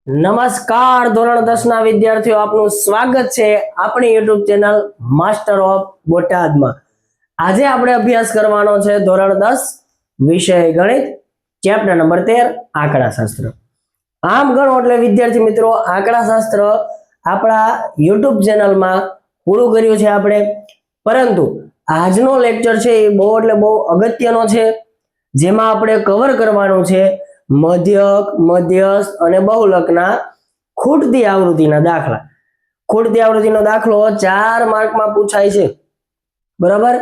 નમસ્કાર ધોરણ 10 ના વિદ્યાર્થીઓ, આપનું સ્વાગત છે આપણી યુટ્યુબ ચેનલ માસ્ટર ઓફ બોટાદમાં। આજે આપણે અભ્યાસ કરવાનો છે ધોરણ 10 વિષય ગણિત, ચેપ્ટર નંબર 13 આંકડાશાસ્ત્ર। આમ ગણો એટલે વિદ્યાર્થી મિત્રો આંકડાશાસ્ત્ર આપણા યુટ્યુબ ચેનલમાં પૂરું કર્યું છે આપણે, પરંતુ આજનો લેક્ચર છે એ બહુ એટલે બહુ અગત્યનો છે, જેમાં આપણે કવર કરવાનું છે મધ્યક, મધ્યસ્થ અને બહુલકના ખૂટતી આવૃત્તિના દાખલા। ખૂટતી આવૃત્તિનો દાખલો 4 માર્કમાં પૂછાય છે, બરાબર।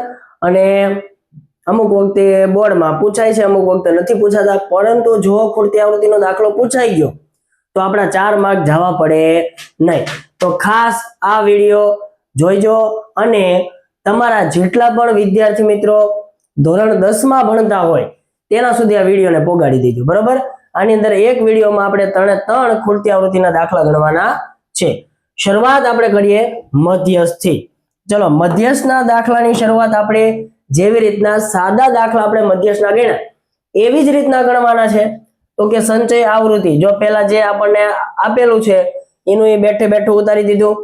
અને અમુક વખતે બોર્ડમાં પૂછાય છે, અમુક વખતે નથી પૂછાતા, પરંતુ જો ખૂટતી આવૃત્તિનો દાખલો પૂછાઈ ગયો તો આપણા 4 માર્ક જવા પડે નહીં। તો ખાસ આ વિડિયો જોઈજો અને તમારા જેટલા પણ વિદ્યાર્થી મિત્રો ધોરણ 10 માં ભણતા હોય તેના સુધી આ વિડિયોને પોગાડી દેજો, બરાબર। આની અંદર એક વિડિયોમાં આપણે 3 ખૂટતી આવૃત્તિના દાખલા ગણવાના છે। શરૂઆત આપણે કરીએ મધ્યસ્થથી। ચલો, મધ્યસ્થના દાખલાની શરૂઆત આપણે જેવી રીતના સાદા દાખલા આપણે મધ્યસ્થના ગણ્યા એવી જ રીતના ગણવાના છે। તો કે સંચય આવૃત્તિ, જો પહેલા જે આપણને આપેલું છે એનું એ બેઠે બેઠું ઉતારી દીધું।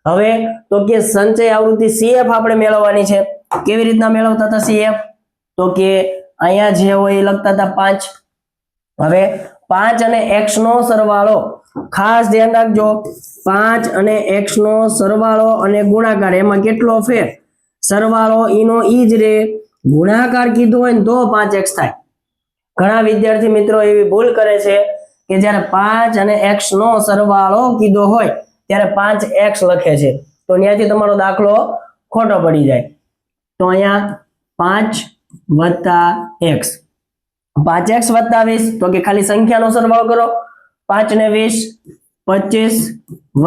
હવે તો કે સંચય આવૃત્તિ CF આપણે મેળવવાની છે। કેવી રીતના મેળવતા હતા CF? તો કે અહીંયા જે હોય એ લખતા હતા 5। હવે 5 અને x નો સરવાળો, ખાસ ધ્યાન રાખજો, 5 અને x નો સરવાળો અને ગુણાકાર, એમાં કેટલો ફેર? સરવાળો ઈનો ઈ જ રે, ગુણાકાર કીધું હોય ને તો 5x થાય। ઘણા વિદ્યાર્થી મિત્રો એવી ભૂલ કરે છે કે જ્યારે 5 અને x નો સરવાળો કીધો હોય ત્યારે 5x લખે છે, તો ત્યાંથી તમારો દાખલો ખોટો પડી જાય। તો અહીંયા 5 + x, 5x + 20, તો કે ખાલી સંખ્યાનો સરવાળો કરો, 5 ને 20, 25 +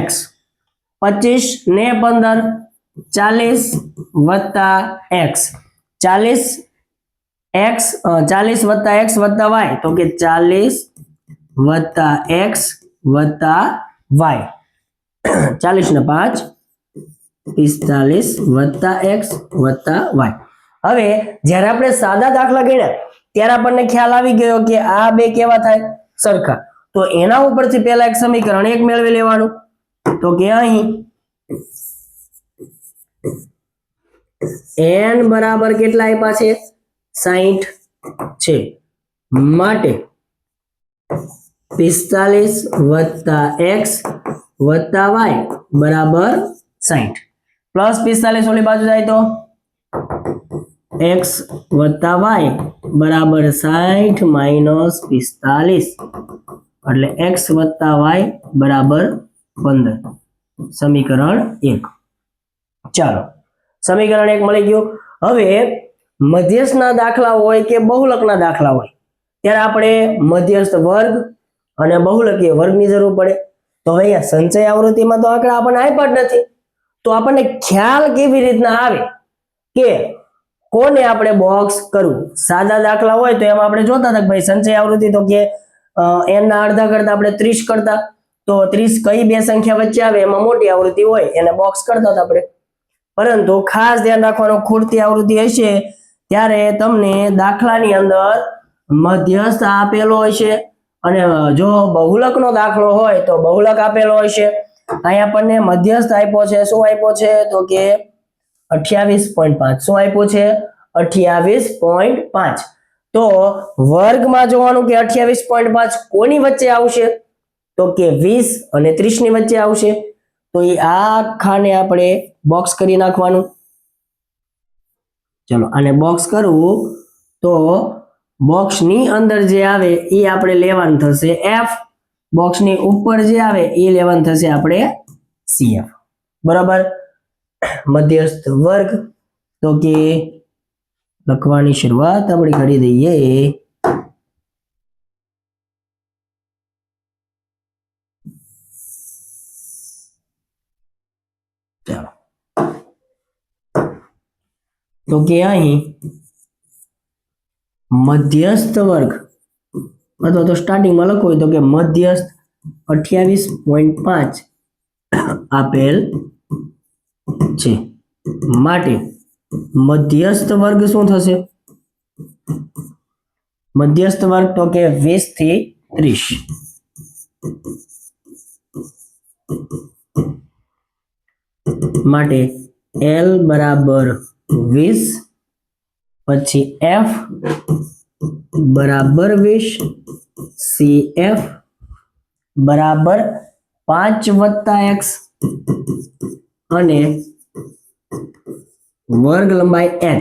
x, 25 ને 15, 40 + x, 40 + x + y, તો કે 40 + x + y, 40 ને 5 45 + x + y। હવે જ્યારે આપણે સાદા દાખલા ગણ્યા ત્યારે આપણને ખ્યાલ આવી ગયો કે આ બે કેવા થાય? સરખા। તો એના ઉપરથી પહેલા એક સમીકરણ 1 મેળવી લેવાનું। તો કે અહીં n બરાબર કેટલા આપ્યા છે? 60 છે, માટે 45 + x + y બરાબર 60, પ્લસ 45 ઓલી બાજુ જાય તો x + y બરાબર 60 - 45, એટલે x + y બરાબર 15, સમીકરણ 1। ચાલો, સમીકરણ 1 મળી ગયું। હવે મધ્યસ્થના દાખલા હોય કે બહુલકના દાખલા હોય ત્યારે આપણે મધ્યસ્થ વર્ગ અને બહુલકીય વર્ગની જરૂર પડે। તો અહીંયા સંચય આવૃત્તિમાં તો આંકડા આપણને આપ્યા જ નથી, તો આપણને ખ્યાલ કેવી રીતના આવે કે કોને આપણે બોક્સ કરવું? સાદા દાખલા હોય તો એમાં આપણે જોતા હતા કે ભાઈ સંચય આવૃત્તિ તો કે n ના અડધા કરતા આપણે 30 કરતા, તો 30 કઈ બે સંખ્યા વચ્ચે આવે એમાં મોટી આવૃત્તિ હોય એને બોક્સ કરતા હતા આપણે। પરંતુ ખાસ ધ્યાન રાખવાનું, ખૂટતી આવૃત્તિ હશે ત્યારે તમને દાખલાની અંદર મધ્યસ્થ આપેલો હશે, અને જો બહુલકનો દાખલો હોય તો બહુલક આપેલો હશે। અહીં આપણને મધ્યસ્થ આપ્યો છે, શું આપ્યો છે? તો કે 28.5, શું આપ્યું છે? 28.5। તો વર્ગમાં જોવાનું કે 28.5 કોની વચ્ચે આવશે? તો કે 20 અને 30 ની વચ્ચે આવશે। તો એ આખાને આપણે બોક્સ કરી નાખવાનું। ચલો, આને બોક્સ કરવું તો બોક્સની અંદર જે આવે એ આપણે લેવાનું થશે f, બોક્સની ઉપર જે આવે એ લેવાનું થશે આપણે cf, બરાબર। મધ્યસ્થ વર્ગ તો કે લખવાની શરૂઆત આપણે કરી દઈએ। ચાલો, તો કે અહીં મધ્યસ્થ વર્ગ અથવા તો સ્ટાર્ટિંગમાં લખવું હોય તો કે મધ્યસ્થ 28.5 આપેલ છે, માટે મધ્યસ્થ વર્ગ શું થશે? મધ્યસ્થ વર્ગ તો કે 20 થી 30, માટે L બરાબર 20, પછી F બરાબર 20, CF બરાબર 5 + x અને વર્ગ લંબાઈ h.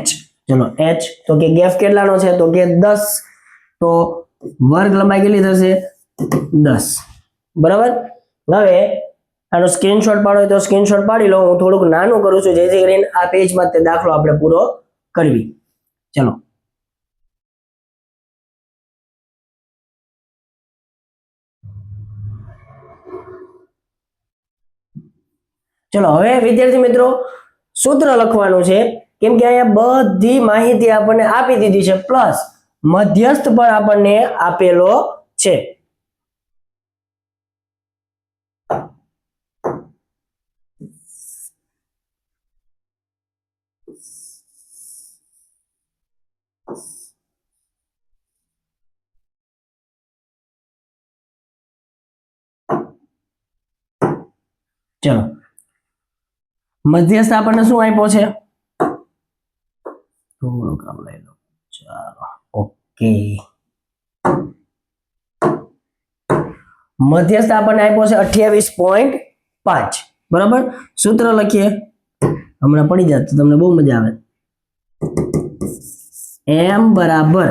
ચલો h તો કે ગેપ કેટલાનો છે તો કે 10, તો વર્ગ લંબાઈ કેટલી થશે 10. બરાબર. હવે આનો સ્ક્રીનશોટ પાડો હોય તો સ્ક્રીનશોટ પાડી લો. હું થોડુંક નાનું કરું છું જેથી કરીને આ પેજમાં તે દાખલો આપણે પૂરો કરવી. ચલો ચલો હવે વિદ્યાર્થી મિત્રો સૂત્ર લખવાનું છે, કેમ કે અહીંયા બધી માહિતી આપણને આપી દીધી છે, પ્લસ મધ્યસ્થ પણ આપણને આપેલો છે. ચલો મધ્યસ્થ આપણને શું આપ્યો છે, થોડું કામ લઈ લો. ચાલો ઓકે, મધ્યસ્થ આપણને આપ્યો છે 28.5. બરાબર. સૂત્ર લખીએ, હમણાં પડી જાય તો તમને બહુ મજા આવે. m બરાબર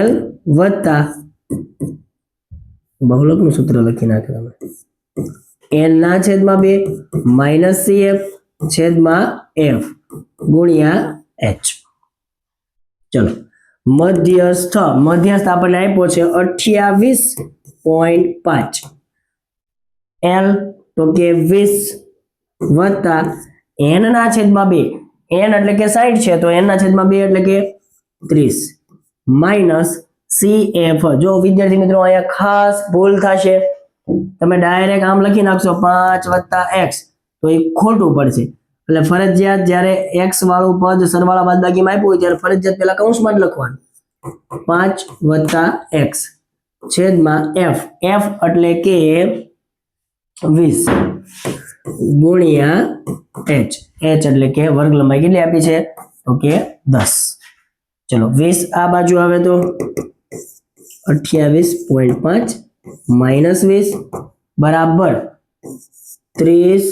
l વત્તા બહુલકનું સૂત્ર લખી નાખે તમે, n ના છેદમાં 2 માઇનસ cf છેદમાં f ગુણ્યા h. ચલો મધ્યસ્થ આપણને આપ્યો છે 28.5. l તો કે 20 વત્તા n ના છેદમાં 2, n એટલે કે 60 છે તો n ના છેદમાં 2 એટલે કે 30 માઇનસ cf. જો વિદ્યાર્થી મિત્રો અહીંયા ખાસ ભૂલ થશે, તમે ડાયરેક્ટ આમ લખી નાખશો 5 + x તો એ ખોટું પડશે. એટલે ફરજિયાત જ્યારે x વાળું પદ સરવાળા બાદબાકીમાં આપ્યું હોય ત્યારે ફરજિયાત પેલા કૌંસમાં જ લખવાનું 5 + x છેદમાં f. f એટલે કે 20 ગુણ્યા h. h એટલે કે વર્ગ લંબાઈ કેટલી આપી છે તો કે 10. ચલો 20 આ બાજુ આવે તો 28.5 માઇનસ 20 બરાબર 30.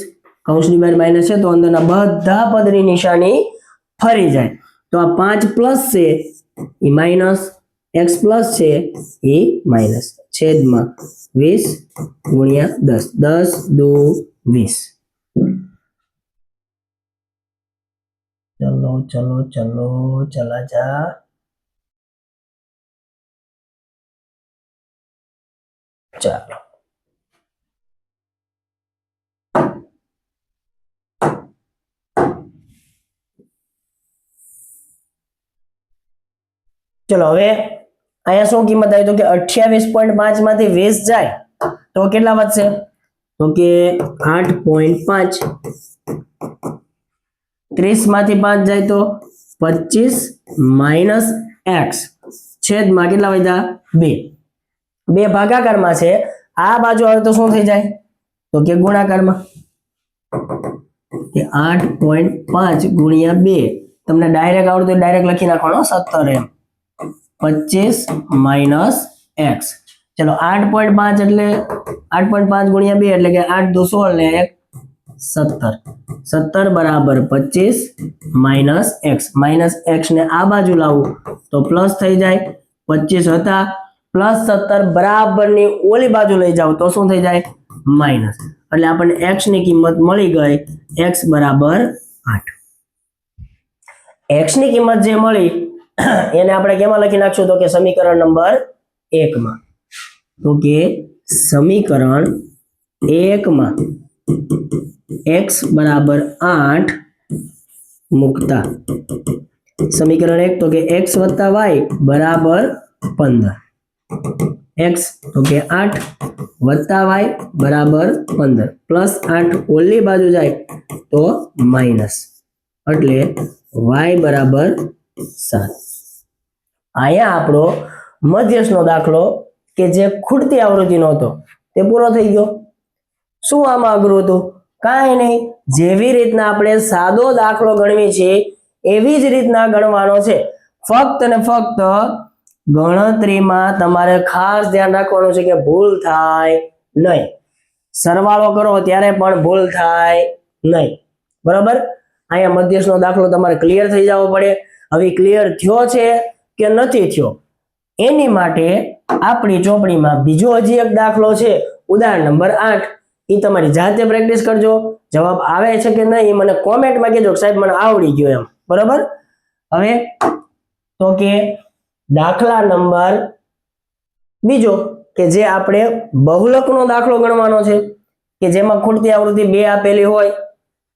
કૌંસની બહાર માઇનસ છે તો અંદરના બધા પદની નિશાની ફરી જાય. તો આ 5 પ્લસ છે એ માઇનસ, x પ્લસ છે એ માઇનસ, છેદમાં 20 ગુણ્યા 10. 10 2 20. ચલો ચલો ચલો ચલા જા. ચાલો ચલો હવે અહીંયા શું કિંમત આવી તો કે 28.5 માંથી 20 જાય તો કેટલા વધશે તો કે 8.5. 30 માંથી 5 જાય તો 25 માઇનસ x છેદમાં કેટલા વધ્યા 2. 2 ભાગાકારમાં છે, આ બાજુ આવે તો શું થઈ જાય તો કે ગુણાકારમાં, કે 8.5 ગુણ્યા 2. તમને ડાયરેક્ટ આવડતું તો ડાયરેક્ટ લખી નાખવાનો 17 એમ. 25 માઇનસ x. ચલો 8.5 એટલે 8.5 ગુણ્યા 2 એટલે કે 8 દુ 16 ને 1 17. 17 બરાબર 25 માઇનસ x. માઇનસ x ને આ બાજુ લાવું તો પ્લસ થઈ જાય. 25 હતા પ્લસ 17 બરાબરની ઓલી બાજુ લઈ જાવ તો શું થઈ જાય માઇનસ. એટલે આપણને x ની કિંમત મળી ગઈ, x બરાબર 8. x ની કિંમત જે મળી એને આપણે કેમાં લખી નાખશું તો કે સમીકરણ નંબર 1 માં. તો કે સમીકરણ 1 માં x બરાબર 8 મૂકતા સમીકરણ 1 તો કે x + y બરાબર 15. x તો કે 8 + y બરાબર 15 પ્લસ 8 ઓલી બાજુ જાય તો માઇનસ, એટલે y બરાબર 7. અહીંયા આપણો મધ્યસ્થનો દાખલો કે જે ખૂટતી આવૃત્તિનો હતો તે પૂરો થઈ ગયો. શું આમાં અઘરું હતું? કાંઈ નહીં, જેવી રીતના આપણે સાદો દાખલો ગણવી છે એવી જ રીતના ગણવાનો છે. ફક્ત ને ફક્ત ગણતરીમાં તમારે ખાસ ધ્યાન રાખવાનું છે કે ભૂલ થાય નહીં. સરવાળો કરો ત્યારે પણ ભૂલ થાય નહીં. બરાબર? અહીંયા મધ્યસ્થનો દાખલો તમારે ક્લિયર થઈ જવો પડે. હવે ક્લિયર થયો છે કે નથી થયો એની માટે આપણી ચોપડીમાં બીજો હજી એક દાખલો છે, ઉદાહરણ નંબર 8. એ તમારી જાતે પ્રેક્ટિસ કરજો. જવાબ આવે છે કે નહીં મને કોમેન્ટમાં કહેજો કે સાહેબ મને આવડી ગયો એમ. બરાબર? હવે તો કે દાખલા નંબર બીજો કે જે આપણે બહુલકનો દાખલો ગણવાનો છે કે જેમાં ખૂટતી આવૃત્તિ 2 આપેલી હોય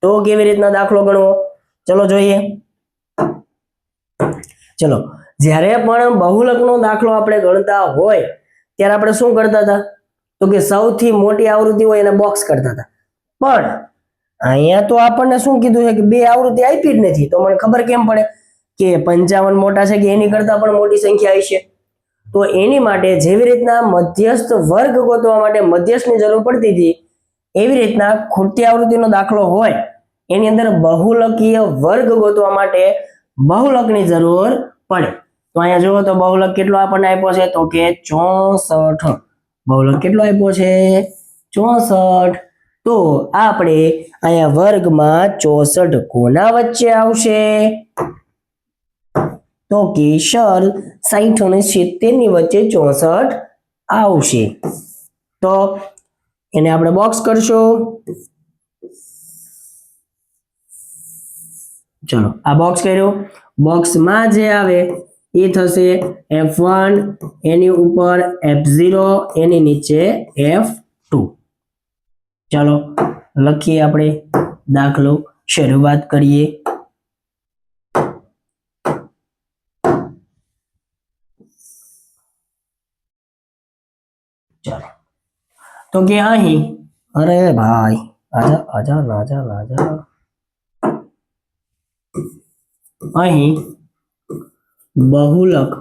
તો કેવી રીતના દાખલો ગણવો ચલો જોઈએ. ચલો, જ્યારે પણ બહુલકનો દાખલો આપણે ગણતા હોય ત્યારે આપણે શું કરતા હતા તો કે સૌથી મોટી આવૃત્તિ હોય એને બોક્સ કરતા હતા. પણ અહીંયા તો આપણને શું કીધું છે કે 2 આવૃત્તિ આપી જ નથી, તો મને ખબર કેમ પડે કે 55 મોટા છે કે એની કરતા પણ મોટી સંખ્યા હશે. તો એની માટે જેવી રીતના મધ્યસ્થ વર્ગ ગોતવા માટે મધ્યસ્થની જરૂર પડતી હતી એવી રીતના ખૂટતી આવૃત્તિનો દાખલો હોય એની અંદર બહુલકીય વર્ગ ગોતવા માટે બહુલકની જરૂર પડે. તો અહીંયા જુઓ તો બહુલક કેટલો આપણને આપ્યો છે તો કે 64. બહુલક કેટલો આપ્યો છે 64. તો આપણે અહીંયા વર્ગમાં 64 કોના વચ્ચે આવશે તો કે સર 60 અને 70 ની વચ્ચે 64 આવશે. તો એને આપણે બોક્સ કરશું. ચલો આ બોક્સ કર્યું. બોક્સમાં જે આવે એ થશે F1 એની ઉપર F0 એની નીચે F2. ચાલો લખીએ આપણે દાખલો, શરૂઆત કરીએ. ચાલો તો કે અહીં અરે ભાઈ આજા નાજા અહીં બહુલક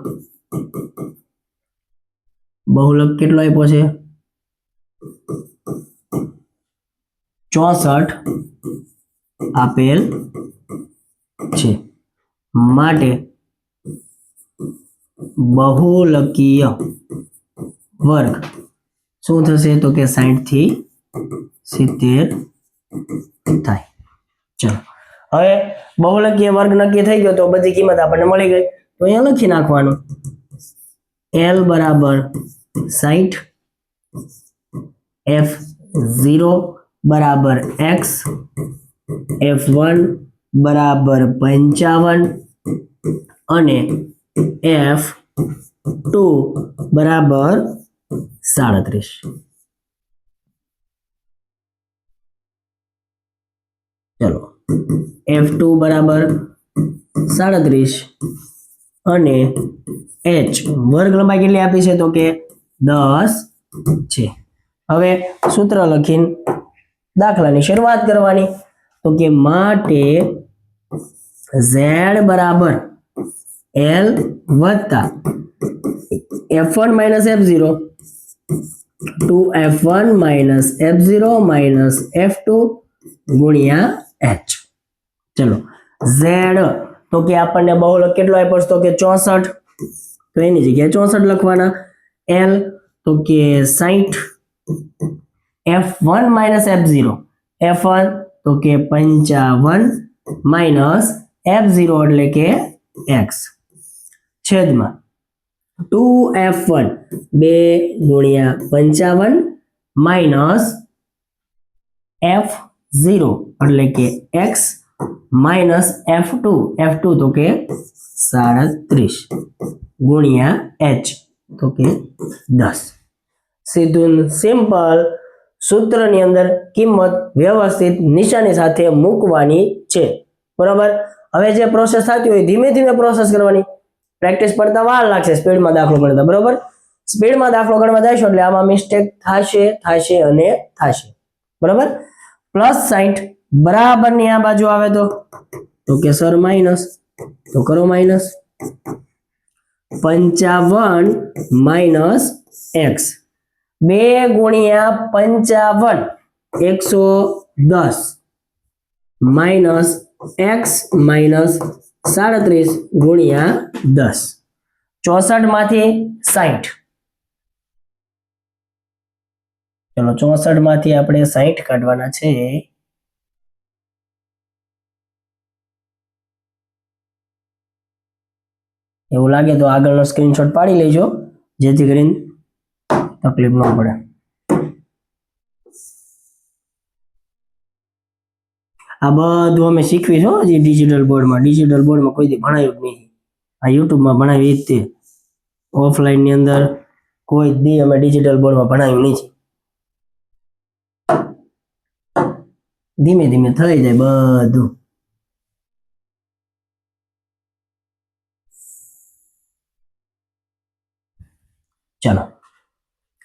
કેટલો આપ્યો છે 64 આપેલ છે. માટે બહુલકીય વર્ગ શું થશે તો કે 60 થી 70 થાય. ચલો હવે બહુલકીય વર્ગ નક્કી થઈ ગયો તો બધી કિંમત આપણને મળી ગઈ. તો અહીંયા લખી નાખવાનું L બરાબર 60, F0 બરાબર x, F1 બરાબર 55 અને F2 બરાબર 37. ચલો F2 બરાબર 37 અને h વર્ગ લંબાઈ કેટલી આપી છે તો કે 10 છે. હવે સૂત્ર લખીને દાખલાની શરૂઆત કરવાની. તો કે માટે z બરાબર l વત્તા f1 minus f0 2f1 minus f0 minus f2 ગુણ્યા h. ચલો z તો કે આપણને બહુલક કેટલો આપ્યો તો કે 64, તો એની જગ્યાએ 64 લખવાના. l તો કે 60, f1 માઇનસ f0, f1 તો કે 55 માઇનસ f0 એટલે કે x છેદમાં 2f1 2 ગુણ્યા 55 માઇનસ f0 એટલે કે x માઇનસ f2 તો કે 37 ગુણ્યા h તો કે 10. સીધું સિમ્પલ સૂત્રની અંદર કિંમત વ્યવસ્થિત નિશાની સાથે મૂકવાની છે. બરાબર? હવે જે પ્રોસેસ થતી હોય ધીમે ધીમે પ્રોસેસ કરવાની. પ્રેક્ટિસ પડતા વાર લાગશે સ્પીડમાં દાખલો ગણતા. બરાબર? સ્પીડમાં દાખલો ગણવા જઈશું એટલે આમાં મિસ્ટેક થશે અને થશે. બરાબર? +60 બરાબર ની આ બાજુ આવે તો કે સર માઇનસ, તો કરો માઇનસ 55 માઇનસ x 2 ગુણ્યા 55 110 માઇનસ x માઇનસ 37 ગુણ્યા 10 64 માંથી 60 ચલો 64 માંથી આપણે 60 કાઢવાના છે એવું લાગે તો આગળનો સ્ક્રીનશોટ પાડી લેજો જેથી કરીને તકલીફ ન પડે આ બધું અમે શીખવીશું હજી ડિજિટલ બોર્ડમાં કોઈ દી ભણાયું જ નહીં આ યુટ્યુબમાં ભણાવી જ તે ઓફલાઈન ની અંદર કોઈ દી અમે ડિજિટલ બોર્ડમાં ભણાવ્યું નહીં ધીમે ધીમે થઈ જાય બધું ચાલો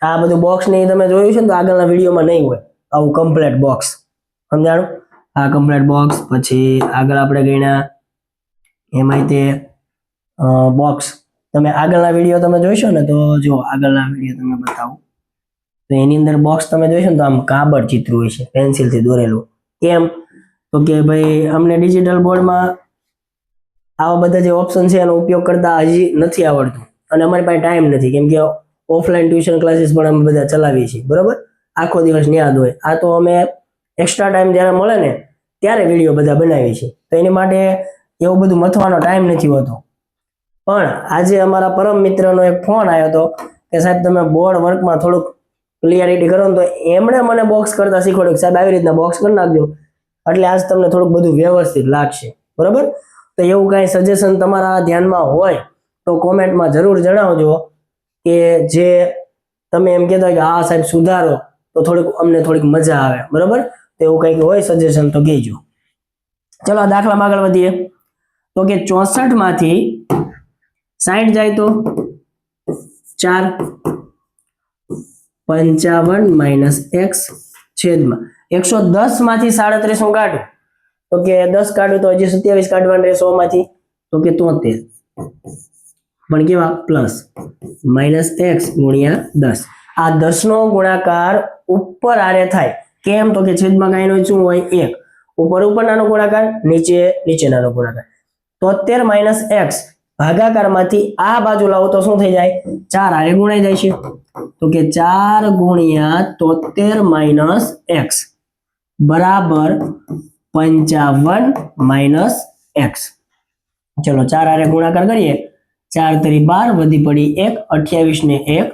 આ બધું બોક્સ ને તમે જોયું છે ને તો આગળના વિડીયોમાં નહીં હોય આવું કમ્પ્લીટ બોક્સ સમજાણું આ કમ્પ્લીટ બોક્સ પછી આગળ આપણે ગણ્યા એમાંય તે બોક્સ તમે આગળના વિડીયો તમે જોઈશો ને તો જો આગળના વિડીયો તમે બતાવું તો એની અંદર બોક્સ તમે જોઈશો ને તો આમ કાબડ ચિત્ર હોય છે પેન્સિલથી દોરેલું કેમ તો કે ભાઈ અમને ડિજિટલ બોર્ડમાં આવા બધા જે ઓપ્શન છે એનો ઉપયોગ કરતા હજી નથી આવડતું અને અમારી પાસે ટાઈમ નથી કેમ કે ઓફલાઈન ટ્યુશન ક્લાસીસ પણ અમે બધા ચલાવીએ છીએ બરોબર આખો દિવસ યાદ હોય આ તો અમે એક્સ્ટ્રા ટાઈમ જ્યારે મળે ને ત્યારે વિડીયો બધા બનાવીએ છીએ તો એની માટે એવું બધું મથવાનો ટાઈમ નથી હોતો પણ આજે અમારા પરમ મિત્રનો એક ફોન આવ્યો હતો કે સાહેબ તમે બોર્ડ વર્કમાં થોડુંક ક્લિયરિટી કરો ને તો એમણે મને બોક્સ કરતા શીખવાડ્યું સાહેબ આવી રીતના બોક્સ કરી નાખજો એટલે આજ તમને થોડુંક બધું વ્યવસ્થિત લાગશે બરોબર તો એવું કાંઈ સજેશન તમારા ધ્યાનમાં હોય તો કોમેન્ટમાં જરૂર જણાવજો કે જે તમે એમ કહેતા કે હા સાહેબ સુધારો તો અમને થોડીક મજા આવે બરોબર તો એવું કંઈક હોય સજેશન તો કહેજો ચલો આ દાખલામાં આગળ વધીએ તો કે 64 માંથી 60 જાય તો 4 55 માઇનસ x છેદમાં 110 માંથી 37 હું કાઢું તો કે 10 કાઢું તો હજી 27 કાઢવાનું રહે 100 માંથી તો કે 73 પણ કેવા પ્લસ માઇનસ x ગુણ્યા 10 આ 10 નો ગુણાકાર ઉપર આરે થાય કેમ તો કે છેદમાં કાંઈ નો શું હોય 1 ઉપર નાનો ગુણાકાર નીચે નાનો ગુણાકાર 73 માઇનસ x ભાગાકારમાંથી આ બાજુ લાવો તો શું થઈ જાય 4 આરે ગુણાઈ જાય છે તો કે 4 ગુણ્યા 73 માઇનસ x બરાબર 55 માઇનસ x ચલો 4 આરે ગુણાકાર કરીએ 4 તરી 12 વધી પડી 1 28 ને 1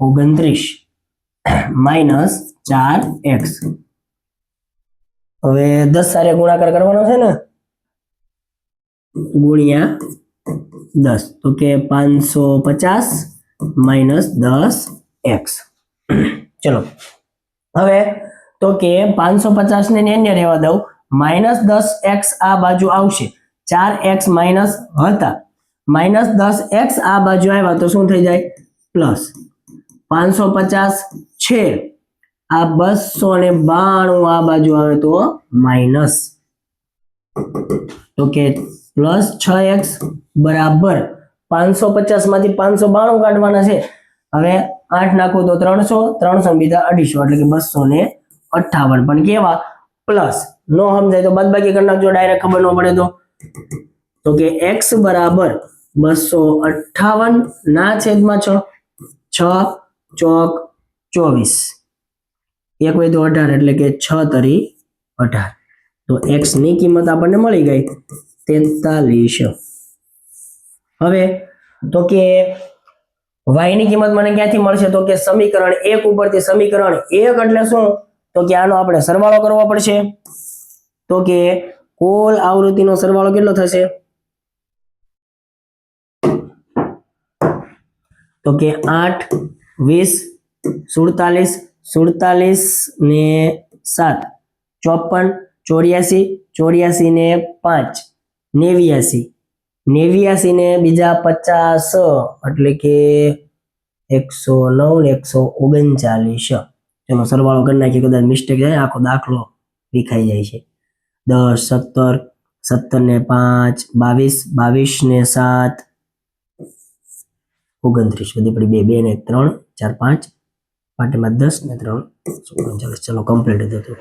29 માઇનસ 4x હવે 10 સારે ગુણાકાર કરવાનો છે ને ગુણ્યા 10 તો કે 550 માઇનસ 10x ચલો હવે તો કે 550 ને અન્ય રહેવા દઉં માઇનસ 10x આ બાજુ આવશે 4x માઇનસ હતા માઇનસ 10x આ બાજુ આવ્યા તો શું થઈ જાય પ્લસ 550 છે આ 292 આ બાજુ આવે તો માઇનસ તો કે પ્લસ 6x બરાબર 550 માંથી 592 કાઢવાના છે હવે 8 નાખો તો 300 બીજા 250 એટલે કે 258 પણ કેવા પ્લસ નો સમજાય તો બાદબાકી કરી નાખજો ડાયરેક્ટ ખબર ન પડે તો કે x બરાબર 258 ના છેદમાં 6 ચોક 24 એક હોય તો 18 એટલે કે 6 તરી 18 તો x ની કિંમત આપણને મળી ગઈ 43 હવે તો કે y ની કિંમત મને ક્યાંથી મળશે તો કે સમીકરણ 1 ઉપરથી સમીકરણ 1 એટલે શું તો કે આનો આપણે સરવાળો કરવો પડશે તો કે કુલ આવૃત્તિનો સરવાળો કેટલો થશે તો કે 8 20 47 ને 7 54 84 ને 5 89 ને બીજા 50 એટલે કે 109 ને 139 ચલો સરવાળો કરી નાખીએ કદાચ મિસ્ટેક જાય આખો દાખલો વિખાઈ જાય છે 10 17 ને 5 22 ને 7 29 બધી પડી 2 ને 3 4 5 પાટીમાં 10 ને 3 39. ચલો કમ્પ્લીટ હતું.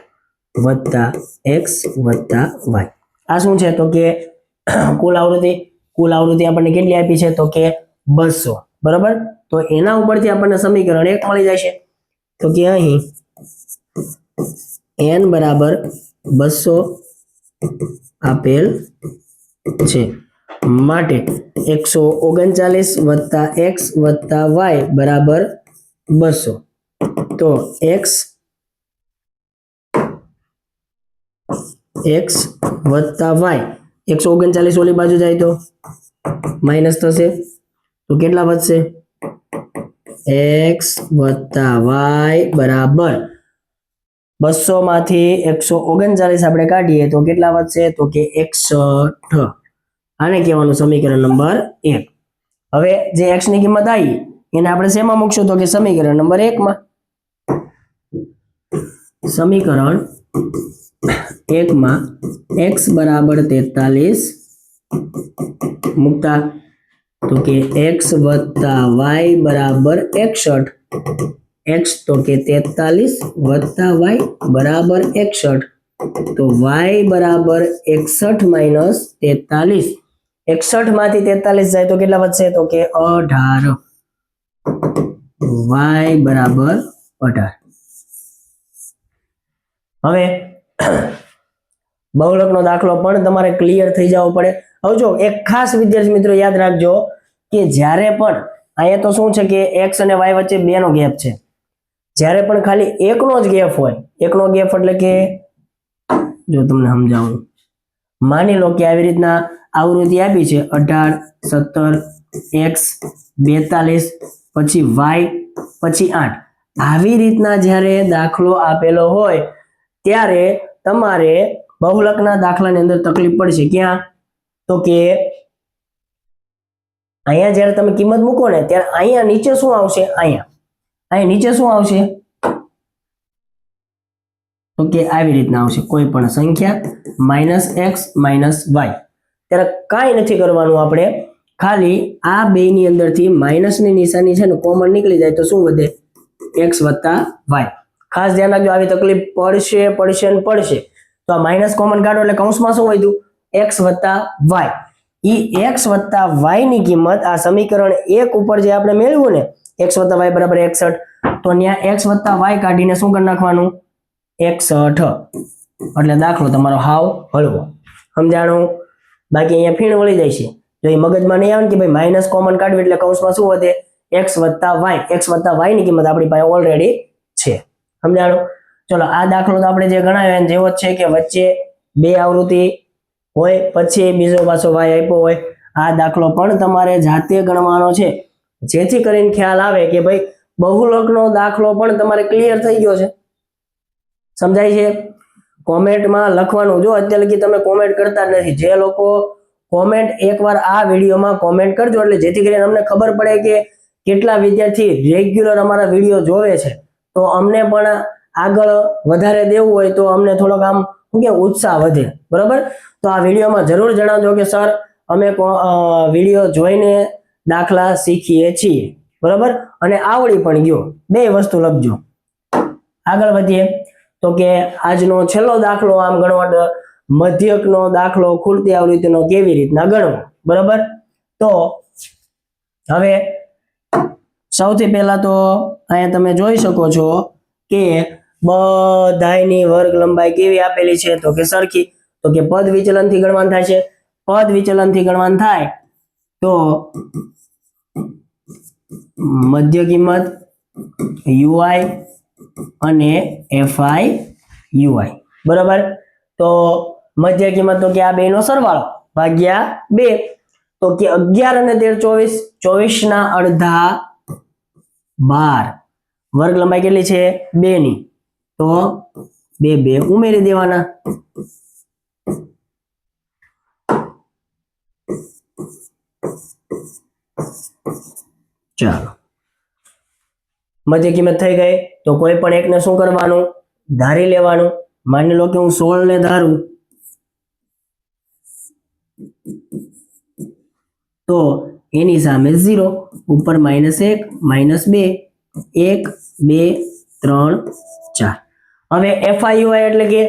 વત્તા x વત્તા y. આ શું છે તો કે કુલ આવૃત્તિ આપણને કેટલી આપી છે તો કે 200. બરાબર. તો એના ઉપરથી આપણને સમીકરણ 1 મળી જશે. તો કે અહીં n બરાબર 200 આપેલ છે માટે 139 વત્તા x વત્તા y બરાબર 200. તો x વત્તા y 139 ઓલી બાજુ જાય તો માઇનસ થશે. તો કેટલા વધશે? x વત્તા y બરાબર 200 માંથી 139 આપણે કાઢીએ તો કેટલા વધશે તો કે 61. આને કહેવાનું સમીકરણ નંબર 1. હવે જે x ની કિંમત આવી એને આપણે શેમાં મૂકશું તો કે સમીકરણ નંબર 1 માં. સમીકરણ 1 માં x બરાબર 43 મૂકતા તો કે x વત્તા y બરાબર 61. x તો કે 43 વત્તા y બરાબર 61. તો y બરાબર 61 માઇનસ 43. 61 માંથી 43 જાય તો કેટલા વધશે તો કે 18. y બરાબર 18. હવે બહુલકનો દાખલો પણ તમારે ક્લિયર થઈ જવો પડે. હવે જો એક ખાસ વિદ્યાર્થી મિત્રો યાદ રાખજો કે જ્યારે પણ અહીંયા તો શું છે કે x અને y વચ્ચે 2 નો ગેપ છે. જ્યારે પણ ખાલી એકનો જ ગેપ હોય, એકનો ગેપ એટલે કે જો તમને સમજાવું, માની લો કે આવી રીતના આવૃત્તિ આપી છે 18 17 x 42 પછી y પછી 8. આવી રીતના જ્યારે દાખલો આપેલો હોય ત્યારે તમારે બહુલકના દાખલાની અંદર તકલીફ પડશે. ક્યાં તો કે અહીંયા જ્યારે તમે કિંમત મૂકો ને ત્યારે અહીંયા નીચે શું આવશે? અહીંયા નીચે શું આવશે તો કે આવી રીતના આવશે કોઈ પણ સંખ્યા -x -y. ત્યારે કાંઈ નથી કરવાનું, આપણે ખાલી આ બેની અંદરથી માઇનસની નિશાની છે ને કોમન નીકળી જાય તો શું વધે? x વત્તા y. ખાસ ધ્યાન રાખજો, આવી તકલીફ પડશે. તો આ માઇનસ કોમન કાઢો એટલે કૌંસમાં શું વધ્યું? x વત્તા y. ઈ x વત્તા y ની કિંમત આ સમીકરણ 1 ઉપર જે આપણે મેળવ્યું ને x વત્તા y બરાબર 61, તો ત્યાં x વત્તા y કાઢીને શું કરી નાખવાનું? 61. એટલે દાખલો તમારો હાવ હળવો. સમજાણું? બાકી અહીંયા ફીણ વળી જાય છે. જો એ મગજમાં નહીં આવે ને કે ભાઈ માઇનસ કોમન કાઢવી એટલે કૌંસમાં શું વધે? x વત્તા y ની કિંમત આપણી પાસે ઓલરેડી છે. સમજાણું? ચલો આ દાખલો તો આપણે જે ગણાવ્યો એને જેવો જ છે કે વચ્ચે 2 આવૃત્તિ હોય પછી બીજો પાછો y આપ્યો હોય. આ દાખલો પણ તમારે જાતે ગણવાનો છે જેથી કરીને ખ્યાલ આવે કે ભાઈ બહુલકનો દાખલો પણ તમારે ક્લિયર થઈ ગયો છે. સમજાય છે? કોમેન્ટમાં લખવાનું. જો અત્યાર લગી તમે કોમેન્ટ કરતા જ નથી. જે લોકો કોમેન્ટ એકવાર આ વિડીયોમાં કોમેન્ટ કરજો એટલે જેથી કરીને અમને ખબર પડે કે કેટલા વિદ્યાર્થી રેગ્યુલર અમારા વિડીયો જોવે છે. તો અમને પણ આગળ વધારે દેવું હોય તો અમને થોડોક આમ શું કે ઉત્સાહ વધે. બરાબર? તો આ વિડીયોમાં જરૂર જણાવજો કે સર અમે વિડીયો જોઈને દાખલા શીખીએ છીએ. બરાબર? અને આવડી પણ ગયો. 2 વસ્તુ લખજો. આગળ વધીએ તો કે આજનો છેલ્લો દાખલો આમ ગણવાનો, મધ્યકનો દાખલો ખુલતી આવૃત્તિનો કેવી રીતના ગણવો. બરાબર? તો હવે સૌથી પહેલા તો અહીંયા તમે જોઈ શકો છો કે બધાયની વર્ગ લંબાઈ કેવી આપેલી છે તો કે સરખી. તો કે પદ વિચલનથી ગણવાનું થાય છે. પદ વિચલનથી ગણવાનું થાય તો મધ્ય કિંમત ui અને fi ui. બરાબર? તો મધ્ય કિંમત તો કે આ બેનો સરવાળો ભાગ્યા 2. તો કે 11 અને 13 24 ના અડધા 12. વર્ગ લંબાઈ કેટલી છે? 2 ની. તો 2 ઉમેરી દેવાના. ચાલો મધ્ય કિંમત થઈ ગઈ. તો કોઈ પણ એકને શું કરવાનું? ધારી લેવાનું. માની લો કે હું 16 ને ધારું તો એની સામે 0 ઉપર -1 -2 1 2 3 4. હવે FI UI એટલે કે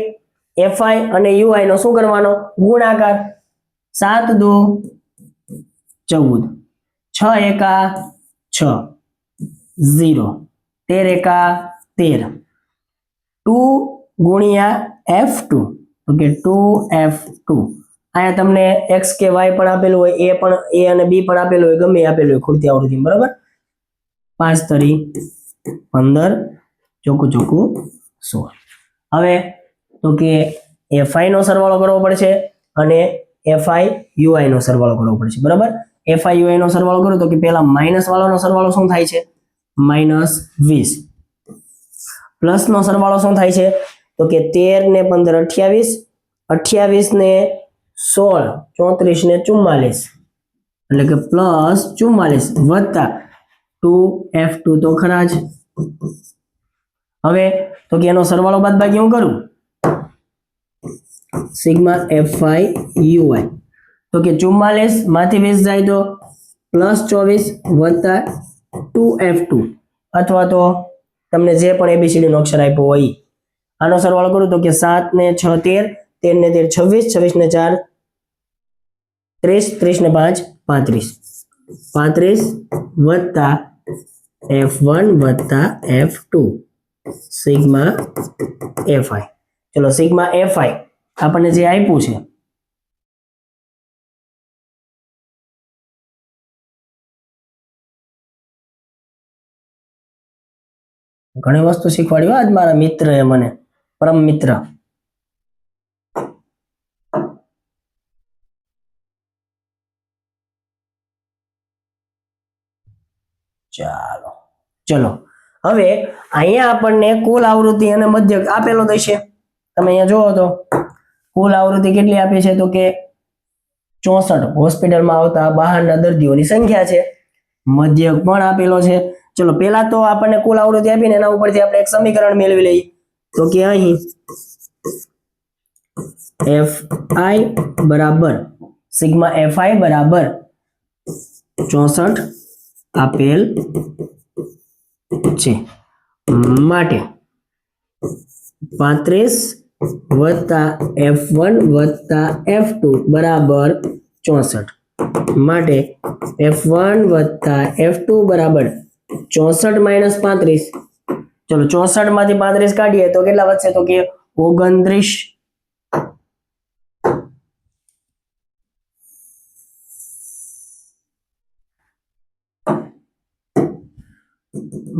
FI અને UI નો શું કરવાનો ગુણાકાર 7 2 14 6 એકા 6 0 13 એકા 13 2 ગુણ્યા F2 તો કે 2F2 અહીંયા તમને x કે y પણ આપેલું હોય a પણ a અને b પણ આપેલું હોય ગમે આપેલું હોય ખૂટતી આવૃત્તિ બરાબર 5 તરી 15 ચોકું ચોકું 16 હવે તો કે FI નો સરવાળો કરવો પડશે અને FI UI નો સરવાળો કરવો પડશે બરાબર FI UI નો સરવાળો કરો તો કે પહેલા માઈનસ વાળાનો સરવાળો શું થાય છે -20 પ્લસ નો સરવાળો શું થાય છે તો કે 13 ને 15 28 28 ને 16 34 ને 44 એટલે કે પ્લસ 44 વત્તા 2F2 તો ખરા જ હવે તો કે એનો સરવાળો બાદબાકી હું કરું સિગ્મા FI UI તો કે 44 માંથી 20 જાય તો +24 વત્તા 2F2 અથવા તો તમને જે પણ ABCD નો અક્ષર આપ્યો હોય આનો સરવાળો કરું તો કે 7 ને 6 13 13 ને 13 26 26 ને 4 30 30 ને 5 35 35 વત્તા F1 વત્તા F2 સિગ્મા FI ચલો સિગ્મા FI આપણને જે આપ્યું છે ઘણી વસ્તુ શીખવાડ્યું આજ મારા મિત્ર એ મને પરમ મિત્ર ચાલો ચલો હવે અહીંયા આપણને કુલ આવૃત્તિ અને મધ્યક આપેલો થશે તમે અહીંયા જોવો તો કુલ આવૃત્તિ કેટલી આપી છે તો કે 64 હોસ્પિટલમાં આવતા બહારના દર્દીઓની સંખ્યા છે મધ્યક પણ આપેલો છે ચલો પહેલા તો આપણને કુલ આવૃત્તિ આપીને એના ઉપરથી આપણે એક સમીકરણ મેળવી લઈએ તો કે અહીં FI બરાબર સિગ્મા FI બરાબર 64 આપેલ છે માટે 35 વત્તા F1 વત્તા F2 બરાબર 64 માટે F1 વત્તા F2 બરાબર 64 માઇનસ 35 ચલો 64 માંથી 35 કાઢીએ તો કેટલા વધશે તો કે 29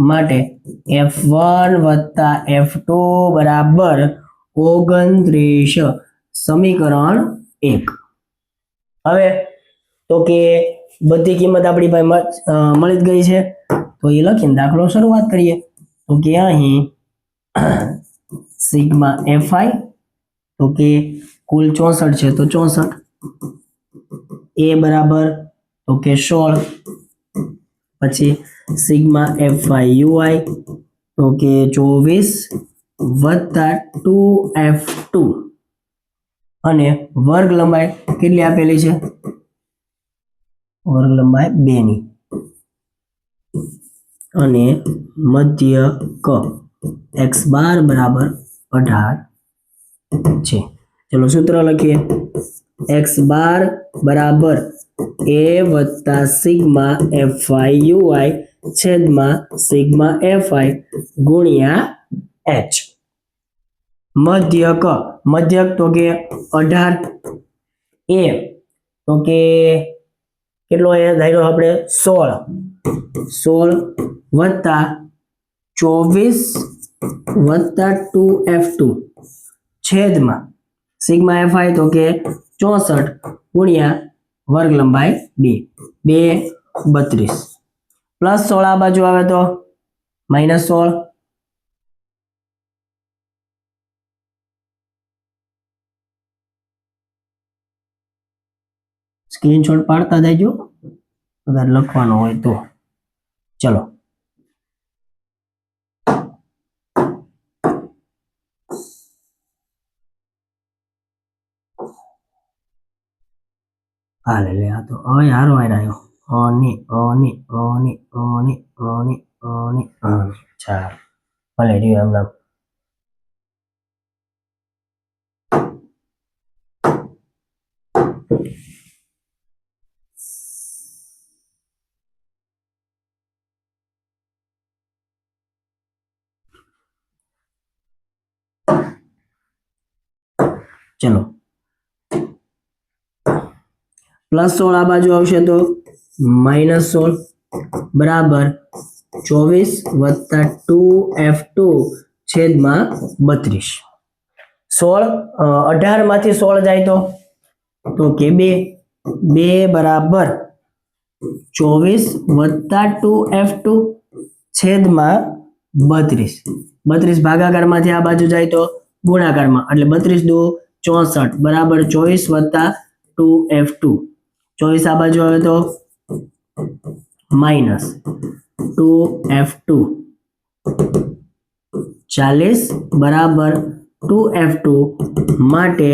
માટે F1 વત્તા F2 બરાબર 29 સમીકરણ 1 હવે તો કે બધી કિંમત આપણી પાસે મળી જ ગઈ છે તો એ લખીને દાખલો શરૂઆત કરીએ તો કે અહીં સિગ્મા FI તો કે કુલ 64 છે તો 64 a બરાબર તો કે 16 પછી સિગ્મા FI UI તો કે 24 વત્તા 2F2 અને વર્ગ લંબાઈ કેટલી આપેલી છે વર્ગ લંબાઈ 2 ની અને મધ્યક x બાર બરાબર 18 છે ચલો સૂત્ર લખીએ x બાર બરાબર a વત્તા સિગ્મા FI UI છેદમાં સિગ્મા FI ગુણ્યા h મધ્યક મધ્યક તો કે 18 a તો કે કેટલો એ ધાર્યો આપણે 16 વત્તા 24 વત્તા 2F2 છેદમાં સિગ્મા FI તો કે 64 ગુણ્યા વર્ગ લંબાઈ 2 32 પ્લસ 16 આ બાજુ આવે તો -16 સ્ક્રીનશોટ પાડતા જજો કદાચ લખવાનો હોય તો ચલો હાલે લે આ તો હવે હારો આવ્યો ઓની ઓની ઓની ઓની ઓની 4 ભલે રહ્યું એમ નામ. ચલો +16 આ બાજુ આવશે તો -16 બરાબર 24 + 2f2 છેદમાં 32. 18 માંથી 16 જાય તો કે 2 બરાબર 24 + 2f2 છેદમાં 32. 32 ભાગાકારમાંથી આ બાજુ જાય તો ગુણાકારમાં, એટલે 32 દુ 64 બરાબર 24 + 2f2. 24 આ બાજુ આવે તો -2f2. 40 બરાબર 2f2 માટે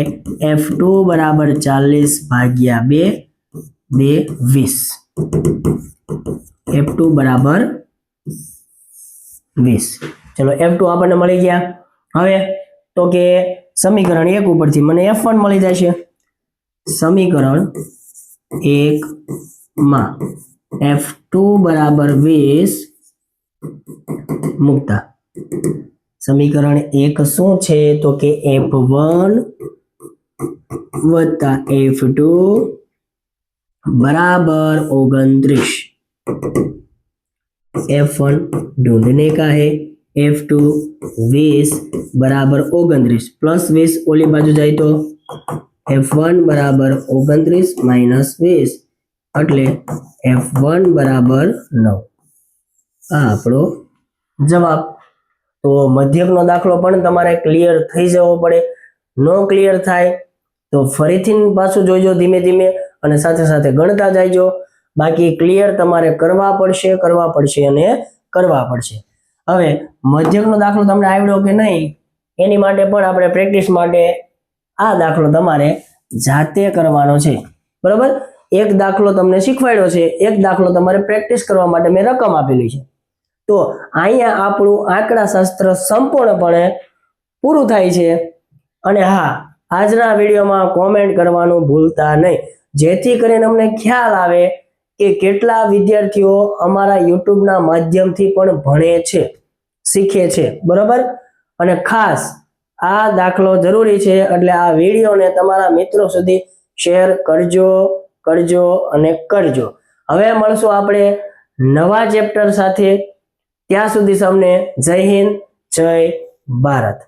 f2 બરાબર 40 ભાગ્યા 2 20. f2 બરાબર 20. ચલો f2 આપણને મળી ગયા. હવે તો કે સમીકરણ 1 ઉપરથી મને f1 મળી જશે. સમીકરણ 1 માં f2 બરાબર 20 મૂકતા સમીકરણ 1 શું છે તો કે f1 વત્તા f2 बराबर 29. f1 ढूंढने का है, f2 20 बराबर 29 प्लस 20 ओली बाजू जाए तो f1 बराबर 29 माइनस 20 એટલે f1 बराबर 9. આ આપણો જવાબ. તો મધ્યકનો દાખલો પણ તમારે ક્લિયર થઈ જવો પડે. નો ક્લિયર થાય તો ફરીથી પાછું જોઈજો ધીમે ધીમે અને સાથે સાથે ગણતા જાયજો. બાકી ક્લિયર તમારે કરવા પડશે અને કરવા પડશે. હવે મધ્યકનો દાખલો તમને આવડ્યો કે નહીં એની માટે પણ આપણે પ્રેક્ટિસ માટે આ દાખલો તમારે જાતે કરવાનો છે. બરાબર, એક દાખલો તમને શીખવાડ્યો છે, એક દાખલો તમારે પ્રેક્ટિસ કરવા માટે મેં રકમ આપેલી છે. તો અહીંયા આપણું આંકડા શાસ્ત્ર સંપૂર્ણપણે પૂરું થાય છે. અને હા, આજના વિડીયોમાં કોમેન્ટ કરવાનું ભૂલતા નહીં, જેથી કરીને અમને ખ્યાલ આવે કે કેટલા વિદ્યાર્થીઓ અમારા યુટ્યુબના માધ્યમથી પણ ભણે છે, શીખે છે. બરાબર, અને ખાસ આ દાખલો જરૂરી છે એટલે આ વિડીયોને તમારા મિત્રો સુધી શેર કરજો અને કરજો. હવે મળશું આપણે નવા ચેપ્ટર સાથે. ત્યાં સુધી સૌને જય હિન્દ, જય ભારત.